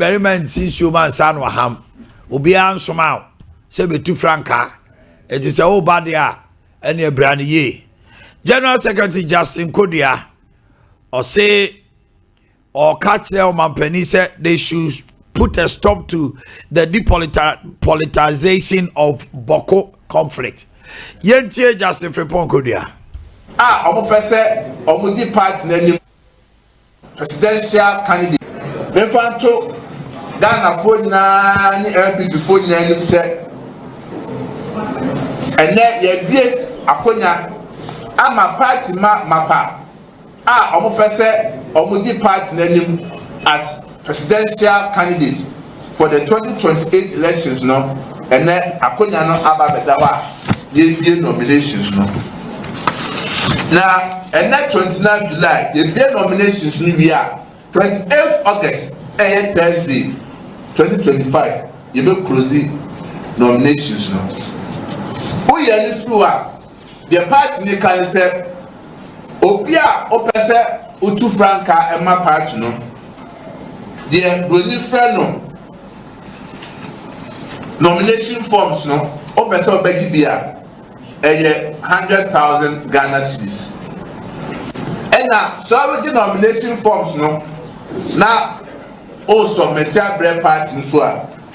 experiment since you man san waham. Obi ansoma. Se betu franka. It is a whole body and a brand ye. General Secretary Justin Kodia or say or catch their Omannhene said they should put a stop to the depoliticization of Boko conflict. Yentie Justin Frepon Kodia. Omo pese omudi party nani presidential candidate. Mefanto Ghana phone na ni NPP phone na nim se ene ye bie akonya ama party mapa omo pese omudi party nani as presidential candidate for the 2028 elections no ene akonya no aba bedawa ye bie nominations no. Now, and that 29 July, the day nominations will be 28th August, Thursday, 2025. You will close the nominations now. Who you are the party can say, Opia, Opesa, Utu Franca, and my party no. The Brazil friend nomination forms no, Opesa Begibia. 100,000 Ghana cedis. And now, so the nomination forms no. Now, also Metia Bread Party so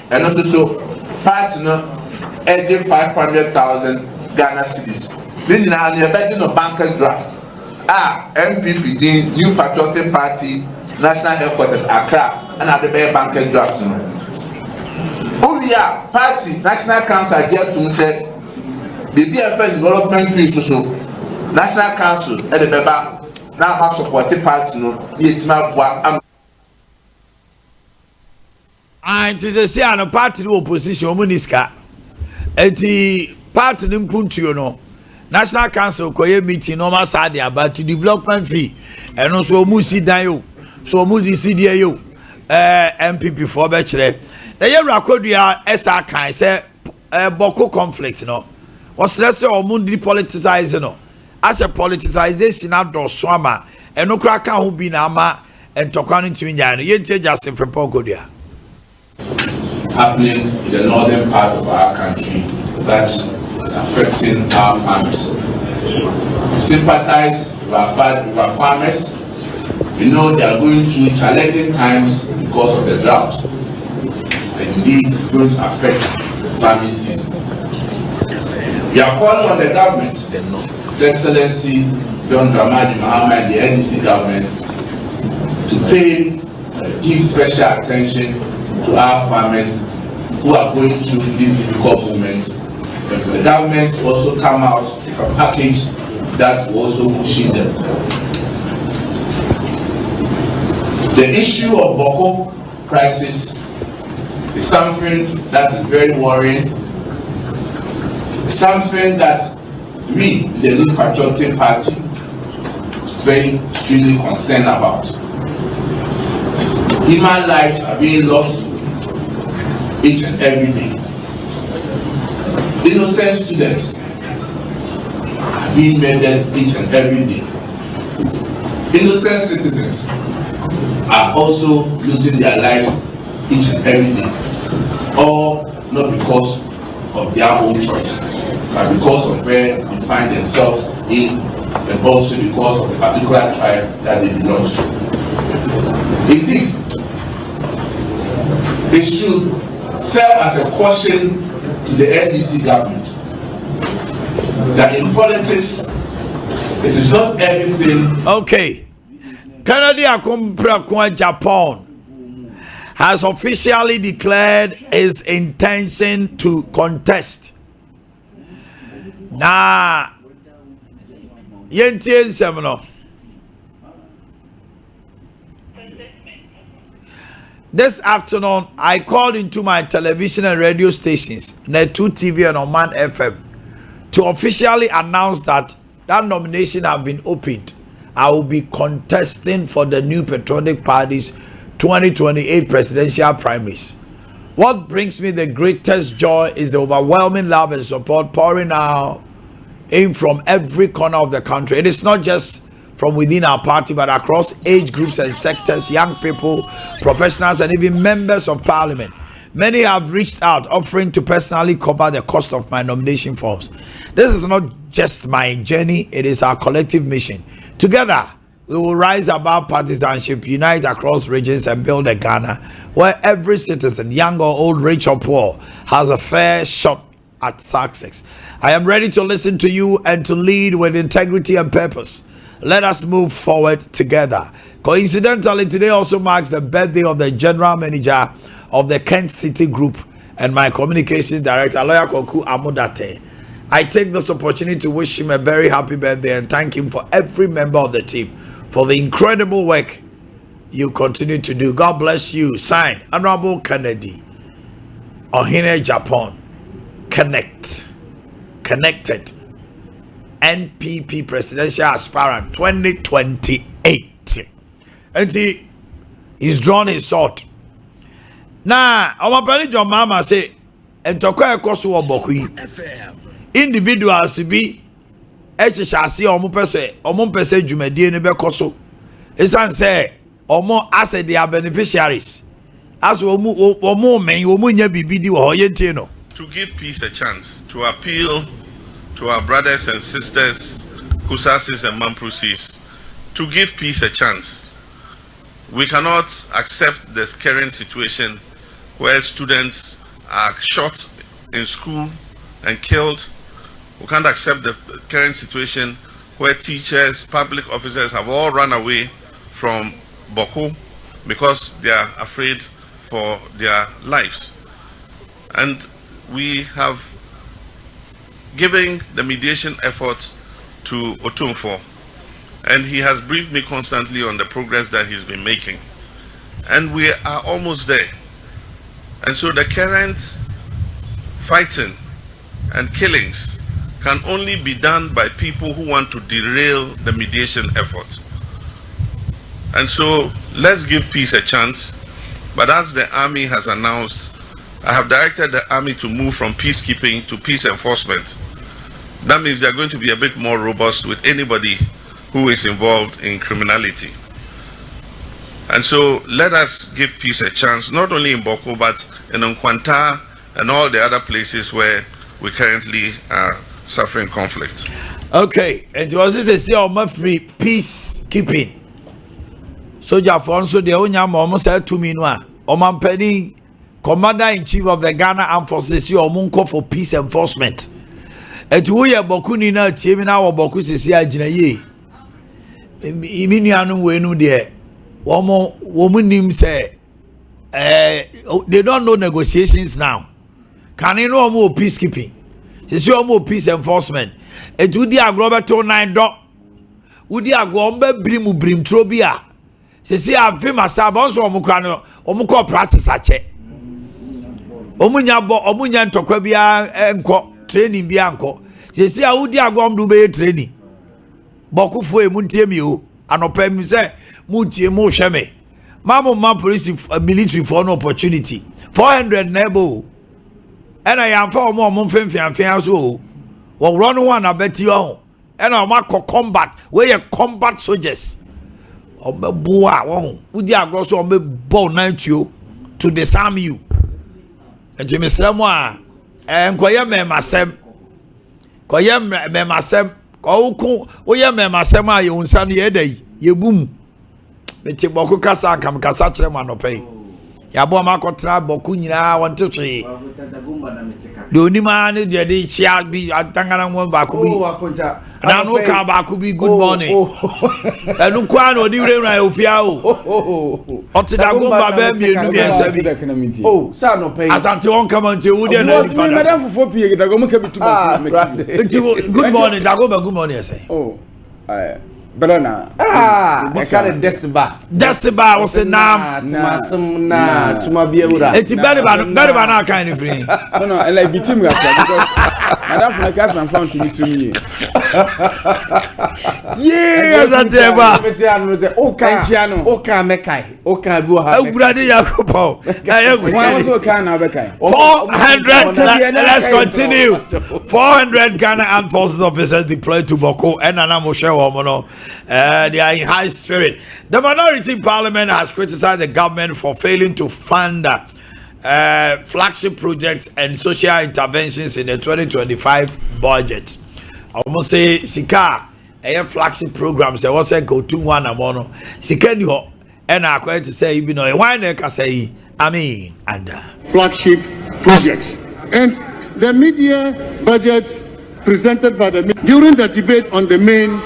and also so party no 500,000 Ghana cedis. Meaning now you're betting on banker draft. NPP, the New Patriotic Party, National Headquarters Accra, and at the banker draft no. Uria Party National Council get to say. BBFN development fees so National Council at the Beba now have supported party no yetima boa and to say an party opposition omuniska enti party nimpuntuo no National Council koye meeting normal sade about development fee and also omusi dan yo so omusi CDA yo NPP for be kire the yewra kodua esa kan say Boko conflict no. What's less or moon depoliticizing no? As a politicization out of Swama and no cracker who be Nama and Tokani to Indiana. Yente Justin from Pogodia. Happening in the northern part of our country that is affecting our farmers. We sympathize with our farmers. We know they are going through challenging times because of the drought. And indeed, it's going to affect the farming season. We are calling on the government, His Excellency John Dramani Mahama and the NDC government to give special attention to our farmers who are going through these difficult moments, and for the government to also come out with a package that will also cushion them. The issue of Boko crisis is something that is very worrying. Something that we, the New Patriotic Party, is very extremely concerned about. Human lives are being lost each and every day. Innocent students are being murdered each and every day. Innocent citizens are also losing their lives each and every day. All not because of their own choice, but because of where they find themselves in, and also because of the particular tribe that they belong to. Indeed, it should serve as a caution to the NDC government that in politics, it is not everything. Okay. Canada Japan has officially declared its intention to contest. Nah, yentie nsem. This afternoon, I called into my television and radio stations, Net2 TV and Oman FM, to officially announce that nomination has been opened. I will be contesting for the New Patriotic Party's 2028 presidential primaries. What brings me the greatest joy is the overwhelming love and support pouring out in from every corner of the country. It is not just from within our party, but across age groups and sectors, young people, professionals, and even members of parliament. Many have reached out, offering to personally cover the cost of my nomination forms. This is not just my journey, it is our collective mission. Together, we will rise above partisanship, unite across regions, and build a Ghana where every citizen, young or old, rich or poor, has a fair shot at success. I am ready to listen to you and to lead with integrity and purpose. Let us move forward together. Coincidentally, today also marks the birthday of the general manager of the Kent City Group and my communications director, Lawyer Koku Amudate. I take this opportunity to wish him a very happy birthday and thank him for every member of the team for the incredible work you continue to do. God bless you. Signed, Honorable Kennedy, Omannhene, Japan. Connected. NPP presidential aspirant 2028. And he's drawn his sword. Now, our parent John Mama say, and Tokoya Kosu Bokui. Individuals be HSC or Mupese Jumedi Nebe Koso. It's say, or more as they are beneficiaries. As Omo men, Omunya Bibidi or Yentino. To give peace a chance, to appeal to our brothers and sisters, Kusasis and Mamprusis, to give peace a chance. We cannot accept the current situation where students are shot in school and killed. We can't accept the current situation where teachers, public officers have all run away from Boko because they are afraid for their lives. And we have given the mediation efforts to Otumfo, and he has briefed me constantly on the progress that he's been making. And we are almost there. And so the current fighting and killings can only be done by people who want to derail the mediation effort. And so let's give peace a chance. But as the army has announced, I have directed the army to move from peacekeeping to peace enforcement. That means they're going to be a bit more robust with anybody who is involved in criminality. And so let us give peace a chance, not only in Boko, but in Nkwanta and all the other places where we currently are suffering conflict. Okay, and you also say free peacekeeping. So Jafon, so the Onyam almost said to me, Omanhene, Commander-in-Chief of the Ghana Armed Forces, you are for peace enforcement. And we are Bokuni now, Timina or Bokus is here, Jinaye. Iminianu Wenu there. Woman him say, they don't know negotiations now. Can you know more peacekeeping? It's your more peace enforcement. And to the agrobato 9 dot. Would the agombe brim trobia? See, I'm famous. I'm also Omuko practice a check. Omunya Tokwabia enko training bianco. See, I would agom do be training. Boku fue muntiemu, and opem say, Mutie mo shame. Mama police military for an opportunity. 400 nebo. And I am for more Mumfin so. Well, run one, I bet you all. And I'm combat, where you combat soldiers. Boa, would you go so be born you to disarm you? And Jimmy Slamwa, and Koyam Masem, Koyam Masem, Koyam Masema, you son ye ye boom. Meti Boku Kasa kam Kasatre Manope. Yeboah Kotra Bokunya 1 2 3. The only man is the chia be at Tangaran Bakubi. And I know Kabakubi, good morning. And no quan or the rain of Fiao. Otidagumba Baby, oh, son of pay. Asante won't come until you didn't know. Madame for 4 p.m. Good morning, Dagoba, good morning, I say. Oh, Belona. I got a Decibel was a name. To my beer. It's better than our kind of thing. No, I like between me because Madame from the Casman found to me. Yeah, Asante ba. Oka mekai. Oka bi ha. Awurade Yakobo. Kaya Ghana. 400. Let's continue. 400 Ghana Armed Forces officers deployed to Boko and Anamoshe Womono. They are in high spirit. The minority in parliament has criticized the government for failing to fund flagship projects and social interventions in the 2025 budget. Almost say Sika, flagship programs. There was a go to one amono. Sika ni ho. And I quite to say, you know, why they can say, I mean, and flagship projects and the media budget presented by during the debate on the main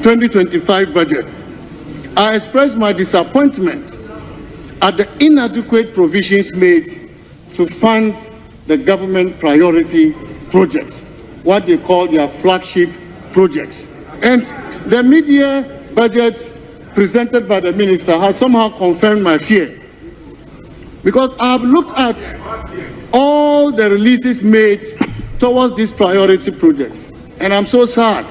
2025 budget. I expressed my disappointment at the inadequate provisions made to fund the government priority projects, what they call their flagship projects. And the media budget presented by the minister has somehow confirmed my fear, because I've looked at all the releases made towards these priority projects, and I'm so sad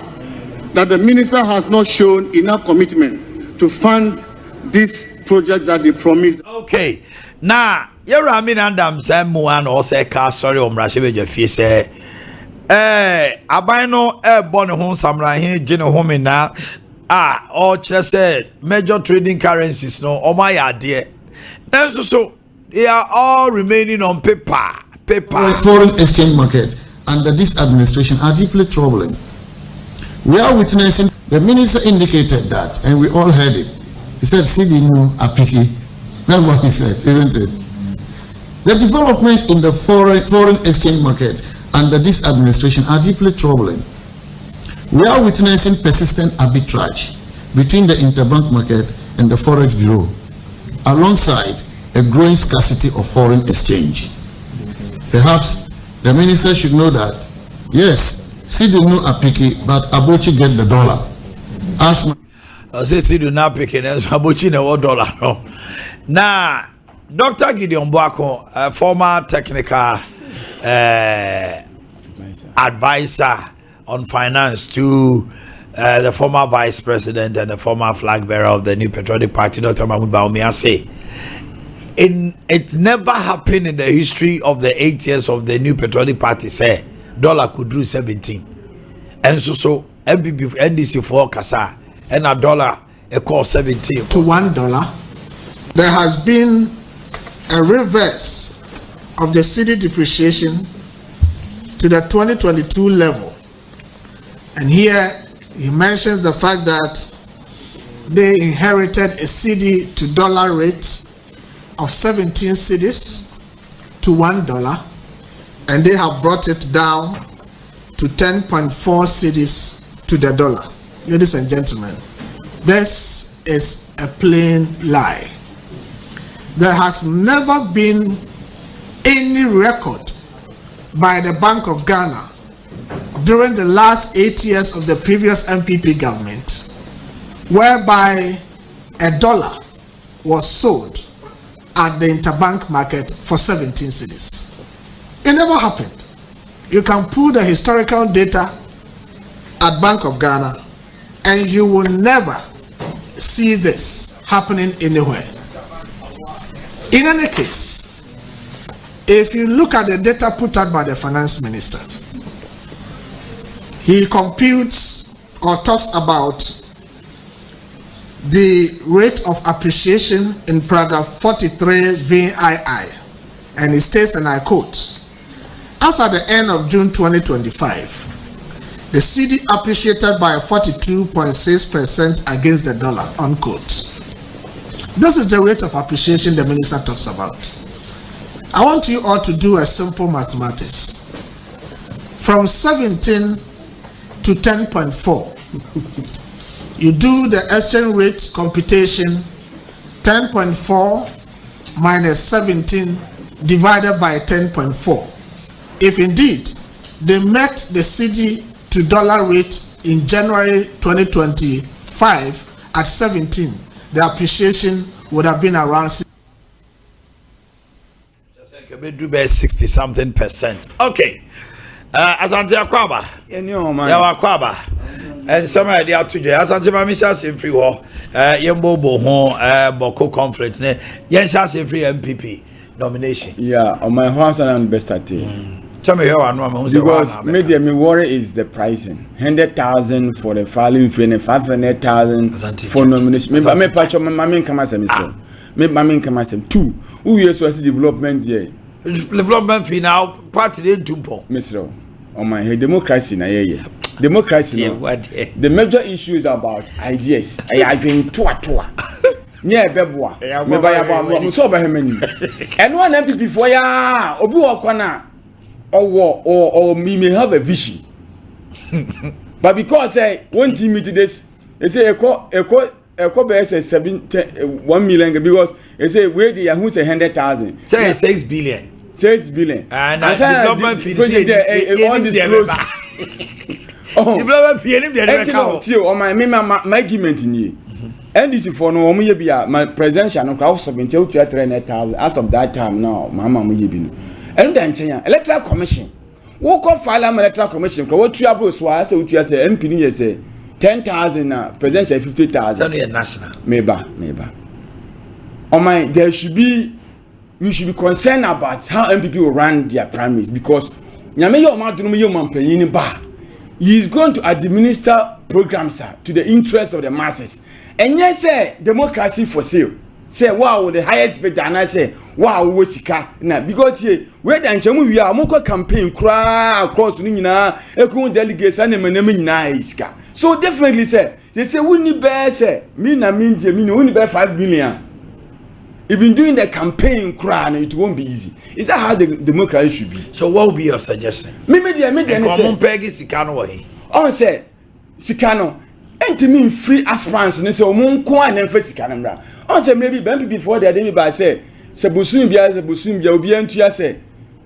that the minister has not shown enough commitment to fund these projects that they promised. Okay, now you're a mean and I'm saying one or say car sorry Rashid Fee say abino born home samurai here Gino home now or just said major trading currencies no my idea. Then so they are all remaining on paper. Foreign exchange market under this administration are deeply troubling. We are witnessing, the minister indicated that, and we all heard it. He said, "Sidinu apiki." That's what he said, isn't it? The developments in the foreign exchange market under this administration are deeply troubling. We are witnessing persistent arbitrage between the interbank market and the forex bureau, alongside a growing scarcity of foreign exchange. Perhaps the minister should know that, yes, Sidinu apiki, but Abochi get the dollar. As I say Sidinu apiki, as Abochi no dollar. No. Now, Dr. Gideon Boako, former technical advisor on finance to the former vice president and the former flag bearer of the New Patriotic Party, Dr. Mahmoud Boamah, say, it never happened in the history of the 8 years of the New Patriotic Party, say, dollar could do 17. And so NPP, NDC for Kasa, and a dollar, a cost 17. To $1. There has been a reverse of the cedi depreciation to the 2022 level. And here he mentions the fact that they inherited a cedi to dollar rate of 17 cedis to $1, and they have brought it down to 10.4 cedis to the dollar. Ladies and gentlemen, this is a plain lie. There has never been any record by the Bank of Ghana during the last 8 years of the previous NPP government whereby $1 was sold at the interbank market for 17 cedis. It never happened. You can pull the historical data at Bank of Ghana and you will never see this happening anywhere. In any case, if you look at the data put out by the finance minister, he computes or talks about the rate of appreciation in paragraph 43 VII, and he states, and I quote, as at the end of June 2025, the cedi appreciated by 42.6% against the dollar, unquote. This is the rate of appreciation the minister talks about. I want you all to do a simple mathematics. From 17 to 10.4, you do the exchange rate computation, 10.4 minus 17 divided by 10.4. If indeed they met the cedi to dollar rate in January 2025 at 17, the appreciation would have been around 60 something percent. Okay. Asante Akwaba. Yawa Akwaba. And some idea to the Asante Mamisha say free war. Yeboah home Boko conference. Yen shall say free NPP nomination. Yeah, on my house and best at it. Tell me here one woman because media me worry is the pricing. 100,000 for the filing fee and 500,000 for nomination. Me patch on my main come as a mission. Me mamin come as 2. Who years was development here? Development fee now party dey tumpo. Mr. On my democracy na here. Democracy. The major issue is about ideas. I been toa. Yeah, Yeboah. Me buy about me so by many. And one NPP for ya obi wo kwana or me may have a vision. But because one team meet this, they say echo BS 1 million because they say where they are who's 100,000. Say 6 billion. 6 billion. And development fee undisclosed. Development fee on my argument in here. And this is for no my presidential no crowd submit to 300,000 as of that time now mama muyebi. And then electoral commission. Woke up file electoral commission. What trouble so I say you say MP say 10,000 presidential 50,000. National. Maybe. On my we should be concerned about how MPP will run their primaries because he is going to administer programs to the interest of the masses. And yes, democracy for sale. Say wow, the highest bidder, and I say wow, wosika na because where the nchemu we are moko campaign cry across nina ekun delegates and nyina iska. So definitely say they say we need bear say me na minje me we need bear 5 billion. If been doing the campaign cry it won't be easy. Is that how the democracy should be? So what would be your suggestion? Me say pegi sikano wahi. On say sikano enti mean free aspirants ne say omun ko an emfa sikano mra. On say maybe before they dey by say sebusun bia obi antua say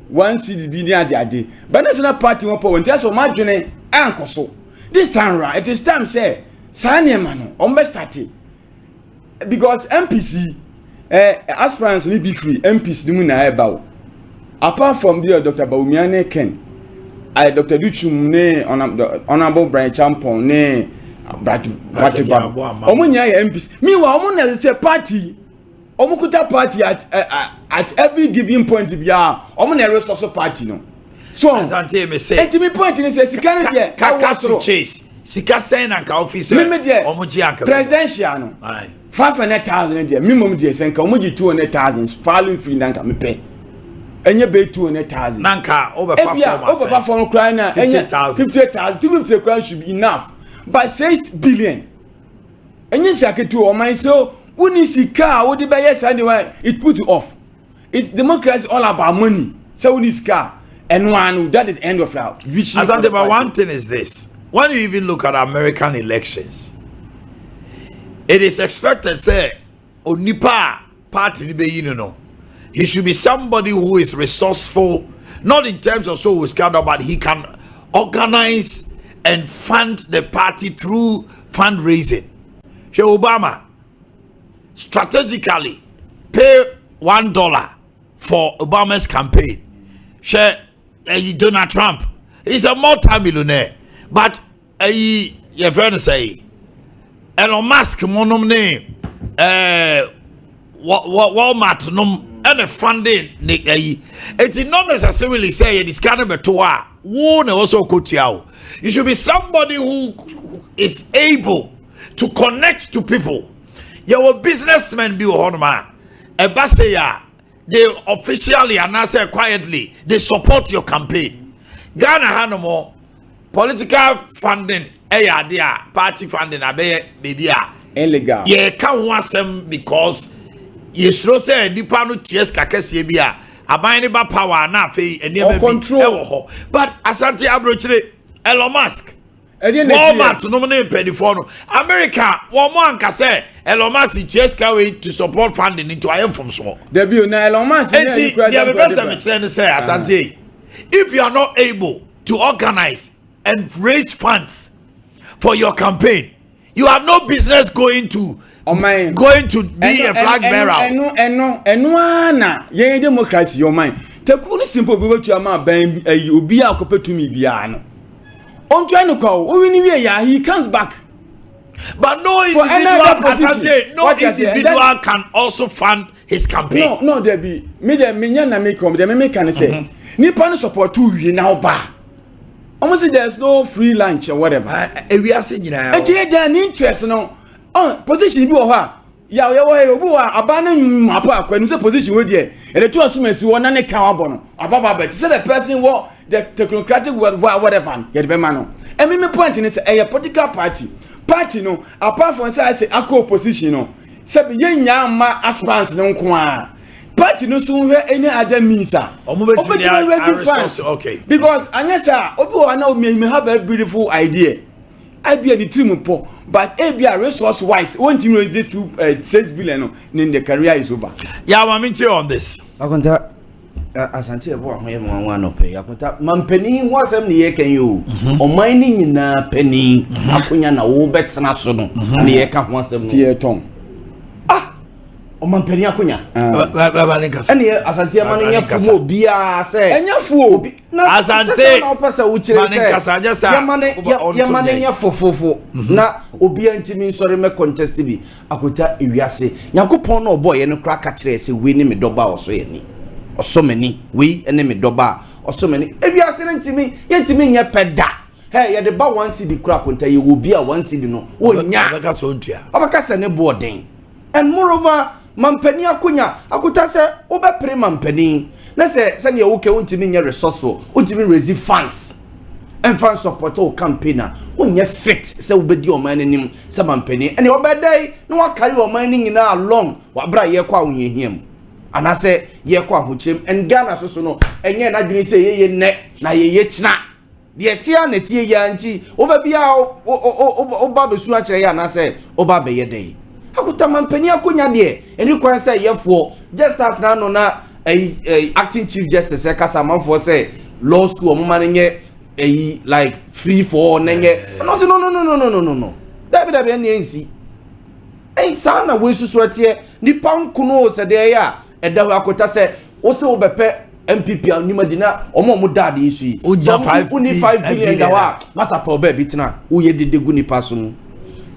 one CDB ni ade. But national party won po won so madwene ankoso. This time it is time say sanya no on be start because MPC aspirants need be free MPs ni mu na eba. Apart from the Dr. Boamah Ken, Dr. Duchum ne honorable Brian Champon ne Omannhene MPs. Meanwhile, Omannhene say party. Omukuta party at every given point bia. Omannhene resource party no. So Asante me say. Enti me point ni say sika no there. Kaka chase. Sika sen and ka officer. Omuji anka. Presidential no. 500,000 there. Minimum there sen ka omuji 200,000 filing fee nanka me pay. Enye be 200,000. Nanka over perform cry na 50,000. 250 cry should be enough. But 6 billion. Enye saketu o man so uni sika wo de be yes anyway it put you off. It's democracy all about money. So uni sika and one that is end of life. Asante, but one thing is this. When you even look at American elections, it is expected say onipa party be you know. He should be somebody who is resourceful, not in terms of so scandal, but he can organize and fund the party through fundraising. Obama strategically pay $1 for Obama's campaign. Donald Trump, he's a multi-millionaire, but your friend say Elon Musk monum name Walmart num and funding it did not necessarily say it is kind of a toa won also kotiao. You should be somebody who is able to connect to people. Your businessmen be honma a basaya they officially and I say quietly they support your campaign. Ghana Hanomo political funding party funding baby illegal. Yeah, can't want them because you should say nipa no ties kakese bia aban ne ba power na afei ene ba control. But Asante abrochire Elon Musk Walmart no ne pedifo no America wo mo anka say Elon Musk ties ka way to support funding into ayem from so there be na Elon Musk the person me say Asante if you are not able to organize and raise funds for your campaign you have no business going to be a flag bearer. Na ye democracy your mind. Tekunu simple be to ama ban obi akopetu mi bia no. On trying to call. He comes back. But no individual can also fund his campaign. No, there be. Me na me come. Me can say. Nipa no support to you now ba. Almost there's no free lunch or whatever. We are saying now. And there an interest no. Position bi wo ha. Ya obi wa abanu mapa kwanu say position we there. And the two assumes you na ne kan abo no. Ababa bet. Say the person what the technocratic whatever. Get be man no. And me point is a political party no apart from say akọ opposition no say be yenya ma aspirants no nko party no so hwe any other means okay because anyasa obi wa na me have a beautiful idea I be the team po but be resource wise want to raise this to 6 billion no in the career is over. Yeah, I'm into on this. Akonta Asante Yeboah ho yemo anwa no pe akonta mampani ho asem ne ye kan yo Omannhene nyina pani akonya na wo betena so no ne ye ka ho asem no tie tom omampani akonya baba ne kasa ene Asante ma ne nyafu bia se enyafu Asante na opesa wo kire se ya ma ne nyafofofo na obi antimi nsore me contest bi akota ewiase yakopon na oboye no kra ka kire se we ni me doba oso ye ni osomani we ene me doba osomani ewiase ntimi yentimi nya peda hey ye de ba 1 cd kra konta ye wo bi a 1 cd no wonya abaka so ntua abaka se ne boarding and moreover mampani akonya akuta se obepre mampani na se ne woke wontimi nya resourceful wontimi raise funds and fan support o campaigner wonya fit se wobedi Omannhene se mampani ene obedai na wakari Omannhene nyina along wabra ye kwa wonyehiam anase ye kwa hochim and Ghana so no enye na dwene se ye ne na ye tina de tia na tie ya nti obabia oba besu a kire ya anase oba be ye dai akuta mampani akonya de eni kwan se yefo just as na no na acting chief justice kasa manfo say law school Omannhene like free for nenge no dabi eni ensi sana we susu atie nipa nkuno se de ya edahu akota se wo se wo bepe NPP animadina omo dade isu yi uja 5 billion dawa masa pa oba bitina wo ye dedegu nipa so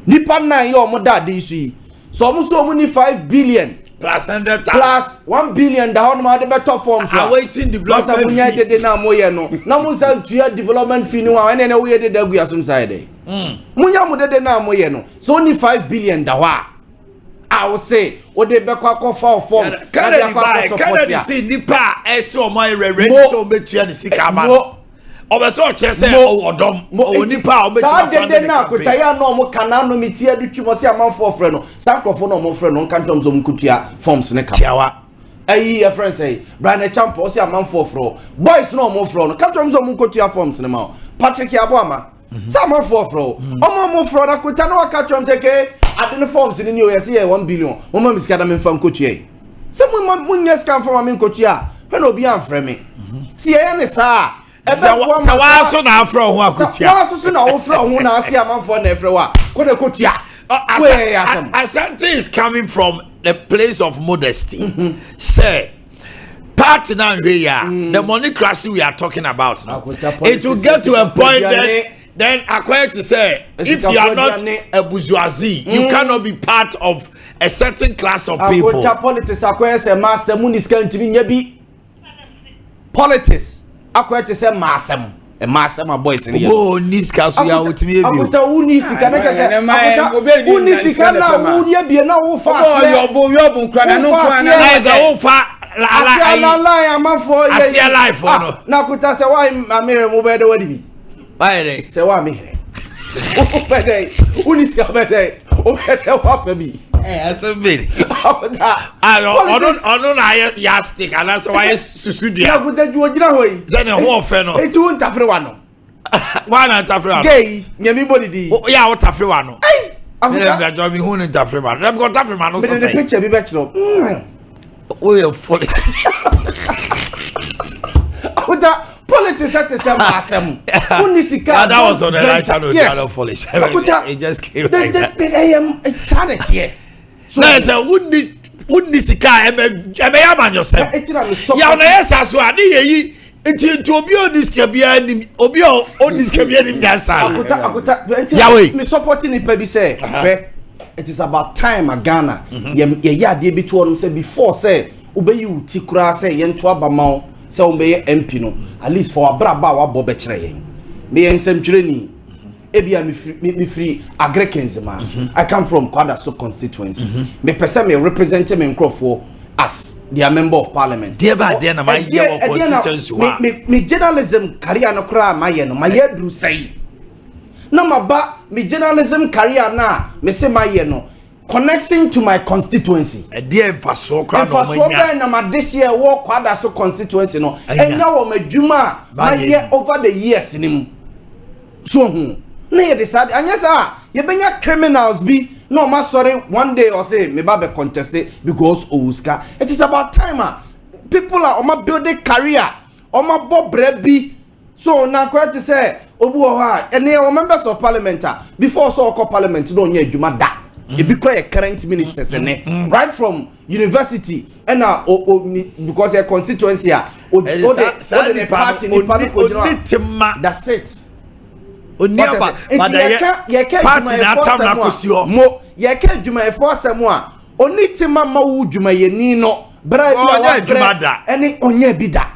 nipa na ye omo dade isu yi so omo so omo ni 5 billion plus 100,000 plus 1 billion da hono ma de better forms awaiting development fee munya de na moye no na mo san tuya development fee no wa ene wo ye de dagu asum side munya mo de na moye no so only 5 billion da wa I will say what they back for forms Canada see nipa eso my ready so betua the sika man obeso che say odom nipa obetua from the na kotaya no mo kana no metia du twimo se amanfo frɛ no sankrofo no mo frɛ no kantom zo mkutua forms ne ka tiawa ayi a friend say brand champion se amanfo frɛ boys no mo frɛ no kantom zo mkutua forms ne ma Patrick Boamah some for fro omo fro na kota na waka twom se ke adene forms ni o yesi 1 billion omo miskada me fam kotua se mo nyes kan fam me kotua he no bi amfrɛ me si ye ne sa wa so na afrɛ ho akotua wa so na wo frɛ ho na ase amanfo na efrɛ wa ko ne kotua Asante is coming from the place of modesty say part now the money crisis we are talking about now it will get to a point then according to say if you are not a bourgeoisie you cannot be part of a certain class of people politics according to master muniska ntimi nya bi politics according to say master boys in here oh niska so ya otimi ebi akuta unisika na kase akuta unisika na wudi ebie na wo fa yobo nkra na no kwa na za wo fa Asia amafo ye Asia life no na kuta se wa amere mo be de wadi bi why dey se wa amere o pede unisika pede o pede wa fa bi asembere ono na ya stick ana se wa susudia na kuta ju ogina hoyi ze ne ho ofe no eti won tafre wa no wa na tafre wa gay nyami boni di ya wo tafre wa no ai akuta be jo mi hu ni tafre wa na be tafre ma no so say the picture bi be chiro we are foolish. Politics at the same asem. That was on the right channel foolish. It just came like that. I am excited here. So I said, wouldn't this guy ever yaman yourself? Ya na yes as well. Enti obi on this kabia nim obi on this kabia nim jansa. Akuta me supporting ni pe bi say it is about time a Ghana ye ya de bi to onum say before say obeyi uti kura say ye nto abama say obeyi MP no at least for abraba wa bo be kire yen me ensem kire ni ebia me free Agrekens ma I come from Kwadaso constituency me person me represent me nkrofo as their member of parliament. Dear by then, my year constituency. Me journalism career no kra my year no my year do say. No ma ba me journalism career na me say my year no connection to my constituency. A dear faso kra no my na ma this year work Kwadaso constituency no. Enya wo madwuma my year over the years nim. So na ye decide anya sa ye benya criminals bi. No, ma sorry, one day or say, me babe contest it because Oscar. It is about time. People are on my building career, on my bob brebi. So now quite to say, Obuha, and they are members of parliament. Before so called parliament, don't you do that. It be quite current ministers and right from university and now because a constituency that's it. Party na tam na kosio mo ye ka djuma e force mo a oni tima ma wu djuma ye ni no bra ya djuma da eni onya bi da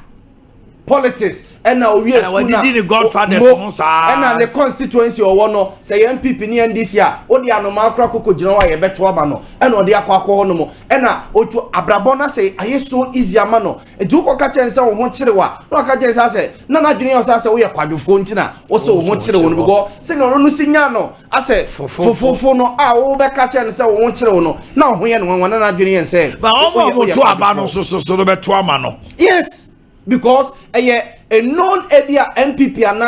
politics and now we are the godfathers and the constituency or one no say NPP ni NDC a odi anoma akra koko gina wa ye beto aba no and odi akwa ho no mo and na otu abrabona say aye so easy ama no edu ko ka chen say wo ho kire wa no ka chen say na na dwene o say wo ye kwadwofo ntina wo say wo ho kire wo no go say no no sinya no ase fofofo no a wo be ka chen say wo ho kire wo no na ho ye no na dwene say ba o mo to aba no so do beto ama no yes because a known area NPP and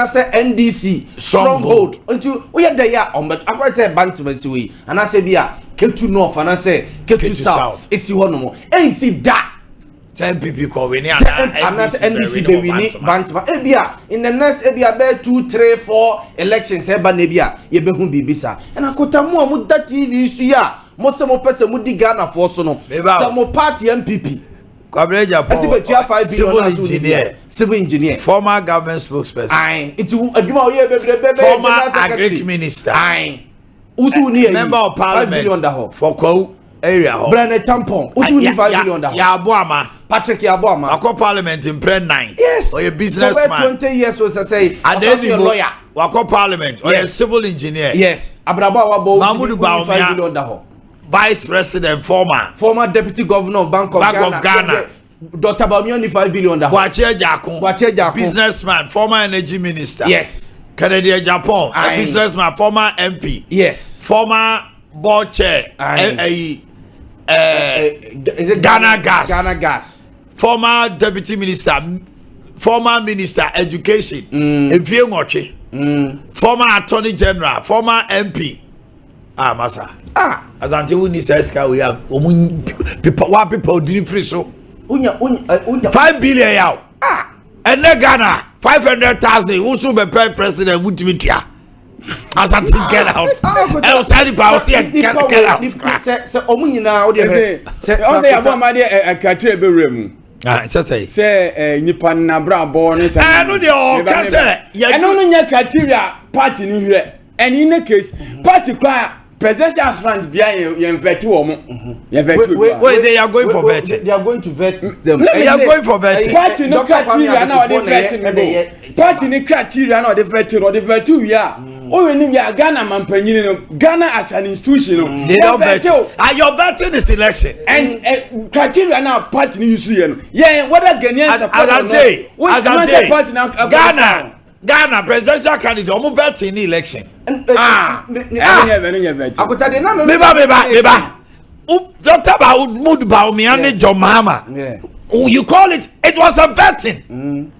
NDC stronghold until we are there on but I say Bantamasi and I say bia Ketu North and I say Ketu South it's you no more and see that NPP call we and NDC be we need Bantama ebia in the next ebia be 2 3 4 elections eba nebia ye be hu bibisa and akota mu amu that TV su ya mo se mo pese mu di Ghana for so no so mo party NPP Kwabreja Paul, civil engineer, former government spokesperson. Aye, it's a former agric minister. Aye, member of parliament for Kwau area. Brandon Champon, Boamah, Patrick Yeboah. Wako parliament in Pre 9. Yes, or a businessman. 20 years was I say, a lawyer. Wako parliament or a civil engineer. Yes, Abrabawa Mahmoud Boamah. Vice President, former Deputy Governor of Bank of Ghana. Dr. Bamioni $5 billion. Wache Jakun, businessman, former energy minister. Yes. Canadian Japan, a businessman, former MP. Yes. Former board chair. Is it Ghana Gas. Ghana Gas. Former deputy minister, former minister education. Former attorney general, former MP. Masa. Asante who needs Eska we have people didn't free so 5 billion yaw and Ghana 500,000 who should be president would be here Asante get out outside the house get out say omunyina o de say aboma de akatre berem say nipa na brabo ne say no de o ka say eno no nya criteria party ni hwe and in the case party kwa presidential aspirants behind you vet wait they are going for vetting. They are going to vet them. They are going for vetting. Party no criteria now they vetting. Party no criteria now they vetting or they vet we are. Oh we need Ghana mampanyin no Ghana as an institution no. They don't vet. Your vetting is election. And criteria now party no use you no. Yeah whether Ghanaians support Asante. Ghana presidential candidate omo vetting in election. You call it? It was a vetting.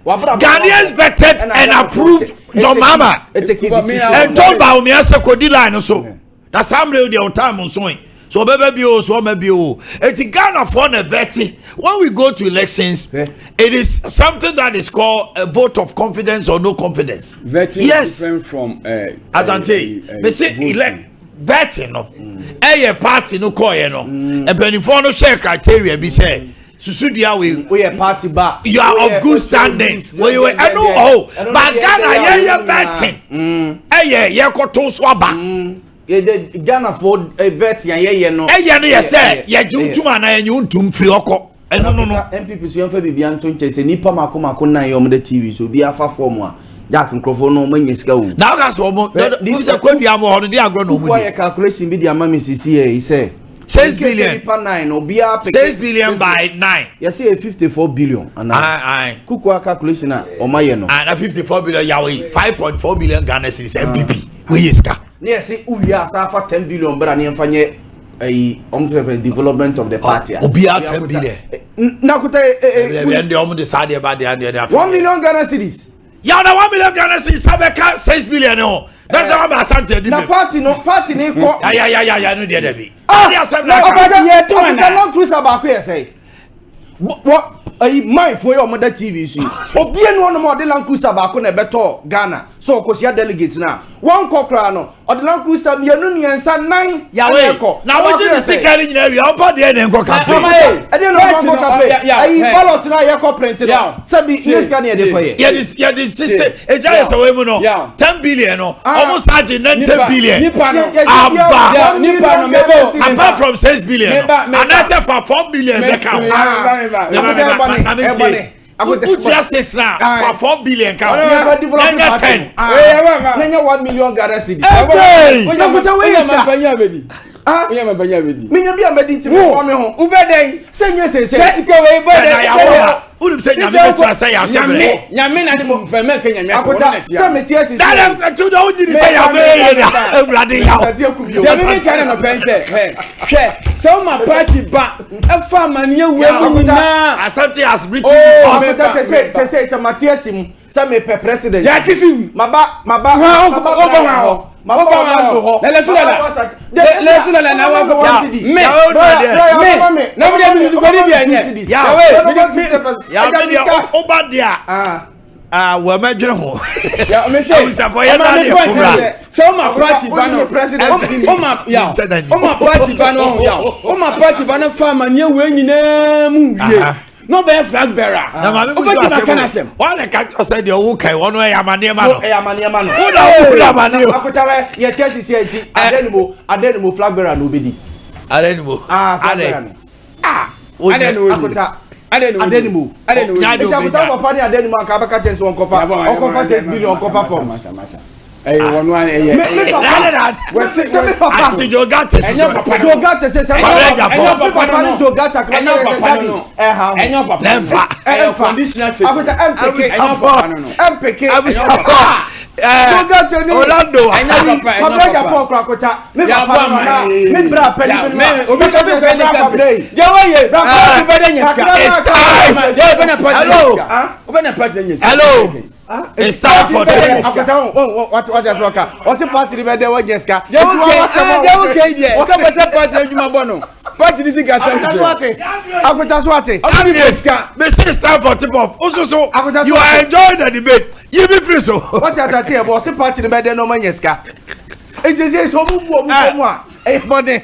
Ghanaians vetted and approved John Mama. And told Baumia Sekodi line so. That's how many of time on sewing. So maybe it's Ghana for a vetting. When we go to elections, it is something that is called a vote of confidence or no confidence. Vetting is different from Asante. They say elect vetting no. A party no call no. And when you follow share criteria, be say Susudia we a party bar. You are of good standing. Well, you I know but Ghana yeah vetting. Yeah koto swaba. Ghana for vet yeah no. Yeah say yeah juma na you untum free oko. No. NPP so yon fa bibia nto nche se nipa mako na yom the TV so bi afa form a Jack microphone no manye sika wo. Now that's what mo say kwadua mo ho de agro no mo. Why calculation bi dia mama sisi he say 6 billion. 6 billion by 9. You say 54 billion. Aye. Kukwa calculation na omaye no. And 54 billion yawe 5.4 billion Ghana cedis NPP. We iska. Ne say uya sa fa 10 billion bra ne mfanye development of the party. Obia 10 billion. Nakuta and the omo de sade about the 1 million Ghana cedis. Ya na 1 million Ghana cedis abeka 6 billion no. That's how Asante did. Na party no ko. Yeah no dey be. No cruise about here say. What my for your mother TV so. Obi enu no more de Land Cruiser ba ko na beto Ghana. So okosia delegates na. One kokra no. O de Land Cruiser mienu miensa 9 yawe. Na wo ji sika ni nyina wi opa de na enko campaign. E de no enko campaign. Ayi ballot na ye ko print no. Sabi yes can ye de koye. Yeah the sister e ja yes we mu no. 10 billion no. Almost charge 10 billion. Nipa no mebo apart from 6 billion. And that's for 4 billion make am. Utia 6 now for 4 billion count. 10. 1 million Ghana cedis. Minya bi amedi ti ko me ho. Ubeden. Senye Sesiko we bode. Udum say nyame to say ya shebe. Nyame na de mo fe make nyame aso na tia. Se me tia ti. Dale to do udi say ya be ya. Ebrade ya. Jami ni kana no pense. Hwe. So my party ba. E fa manie we na. Asante has written say Matia sim. Say me president. Ya tisim. Maba. Let's na wa go CD. Me. Na me do go ni bia nye. Ya me oba dia. We medwere ho. Ya me say. So my party ba no president. My party ba no ya. My party ba no fa manie we nyina mu wie. No be flag bearer. Na ma me go say. Why the catch say the who kai wono e amane ma no. E amane ma no. Who na amane o. Akotawe ye chesi si enti. Adenimo flag bearer no be di. Adenimo. Flag bearer. Adenimo. Akota. Adenimo. Akotawe papa ni Adenimo aka baka chesi won kofa. Okofa 6 billion kofa form. Masa. One eh. We say papa. Ati Jogate. Jogate say papa ni Jogate ka na papa no. Enyo papa. Nemfa. Conditional state. Akota MPK. Enyo papa no. MPK. Jogate ni Orlando. Enyo papa. Papa ja pokra akota. Me papa na. Me bra pedi me. Obi ka be pedi ka play. Jawaye. Papa be dey nyeska. Hello. It's time for the what just work out. What's the party be there we Jessica? They okay there. What's the party you mabono? Party this gas. Akota swate. It's time for tip off. Also you are enjoying the debate. You be free so. What you are here boss party be there no man Jessica. It is so mu a. Eh money.